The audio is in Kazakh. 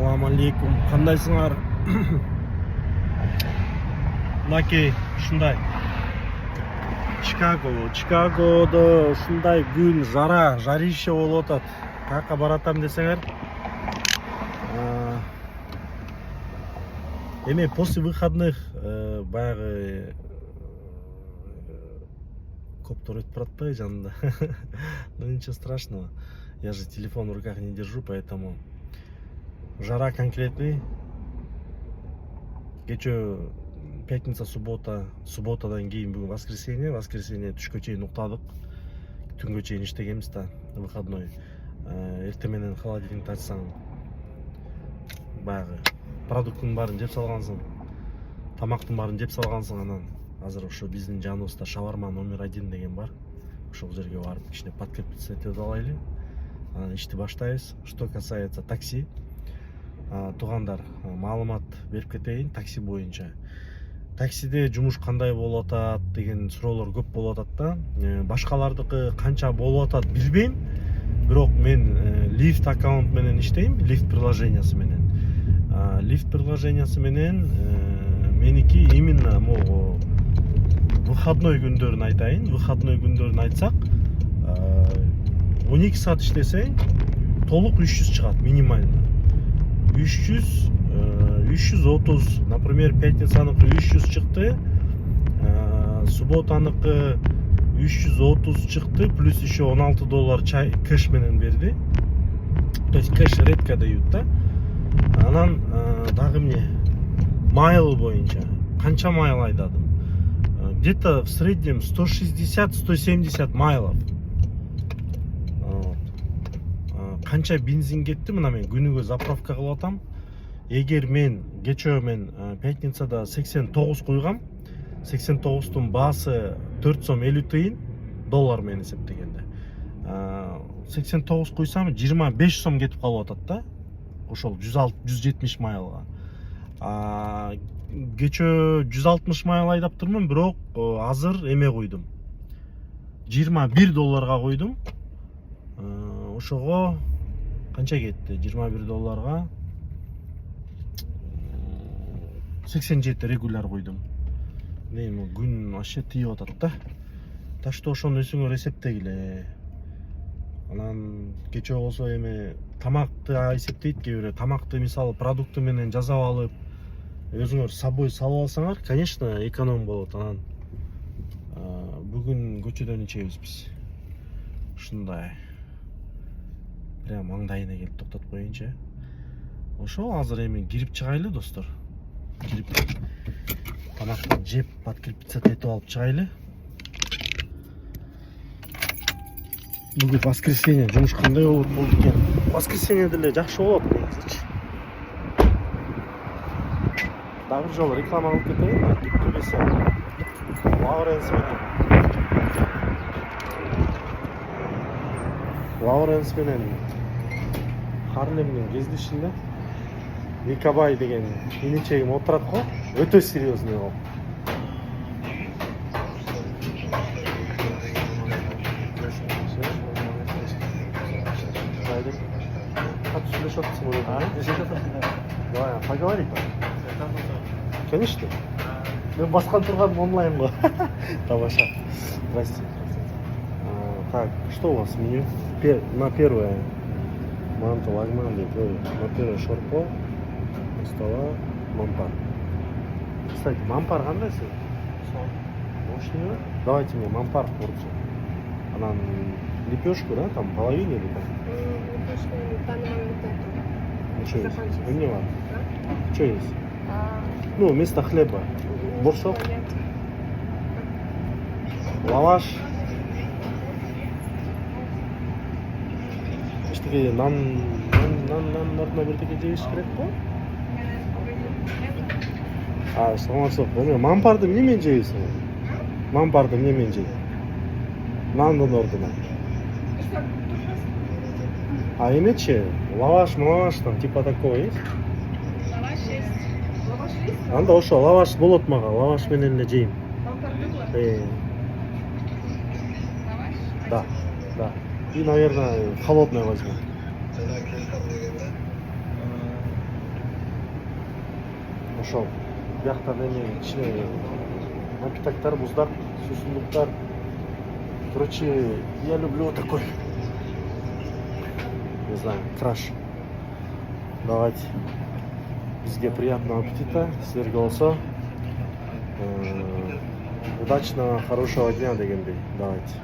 Assalamu alaikum. Кандайсыңар? Мынакей ушундай. Чикагодо ушундай күн жарище болуп атат. Каяка баратам десеңер? Эми после выходных баягы коптор өтүп баратпайбы жанында. Ну ничего страшного. Я же телефон в руках не держу, поэтому жара конкретный. Кече пятница, субботадан кийин бүгүн воскресенье түшкө чейин уктадык. Түнгө чейин иштегенбиз да, выходной. Эртең менен холодильникти ачсаң баягы продукттун баарын жеп салгансың, тамактын баарын жеп салгансың, анан азыр ошо биздин жаныбызда шаварма номер 1 деген бар. Ошол жерге барып кичине подкрепиться этип алайлы. Анан ишти баштайбыз. Что касается такси, туугандар, маалымат берип кетейин такси боюнча. Таксиде жумуш кандай болуп атат деген суроолор көп болуп атат да. Башкалардыкы канча болуп атат билбейм. Бирок мен Lyft аккаунт менен иштейм, Lyft приложениясы менен. Lyft приложениясы менен меники именно могу выходной күндөрүн айтайын. Выходной күндөрүн айтсак, 12 саат иштесең толук 300 чыгат минимально. 330, например, пятницаныкы 300 чыкты, субботаныкы 330 чыкты, плюс еще $16 чай кэш менен берди. То есть кэш редко дают, да? Анан дагы эмне? Майл боюнча канча майл айдадым? Где-то в среднем 160-170 майлов. Канча бензин кетти, мына мен күнүгө заправка кылып атам. Эгер мен кечөө мен пятницада 89 куйгам, 89тун баасы 4 сом 50 тыйын доллар менен эсептегенде. 89 куйсам 25 сом кетип калып атат да. Ошол 170 майлга. Кечөө 160 майл айдап турмун, бирок азыр эме койдум. $21 койдум. Ошого канча кетти? $21 87 регуляр койдум. Эми күн вообще тийип атат да. Так что ошону өзүңөр эсептегиле. Анан кечөө болсо эми тамакты эсептейт кээ бирөө. Тамакты мисалы продукты менен жасап алып, өзүңөр с собой салып алсаңар, конечно, эконом болот. Анан бүгүн көчөдөн ичебиз биз. Ушундай. Прям маңдайына келип токтотуп коеюнчу. Ошо азыр эми кирип чыгайлы, достор. Кирип тамактан жеп подкрепиться этип алып чыгайлы. Бүгүн воскресенье, жумуш кандай болот экен? Воскресенье деле жакшы болот негизичи. Дагы бир жолу реклама кылып кетейин. Кипкебесе. Лауренс менен Харлемдин кездешинде Никабай деген иничегим отурат го. Өтө серьезный ол. Давай, поговорим. Конечно. Мен баскан турган онлайн го. Тамаша. Здрасте. Так, что у вас в меню? На первое манто лагман, на первое шорпо, на стола мампар. Кстати, мампар кандай сиз? Мощный. Давайте мне мампар порцию. Она лепешку, да, там половину или как? Что есть? Не ладно. Что есть? Ну, вместо хлеба. Боршок. Лаваш. Эштеге нан ордуна бирдеке жейиш керек го? Саламатсызбы. Эме мампарды эмне менен жейсиң? Мампарды эмне менен жейт? Нандын ордуна. Эмечи? Лаваш там типа такого есть? Лаваш есть. Лаваш есть? Анда ошо лаваш болот мага, лаваш менен эле жейм. Лаваш? Да. И, наверное, холодное возьму. ошол биякта эми кичине напитоктор, муздар, суусундуктар. Короче, я люблю вот такой, не знаю, краш. Давайте. Бизге приятного аппетита, силерге болсо удачного, хорошего дня дегендей. Давайте.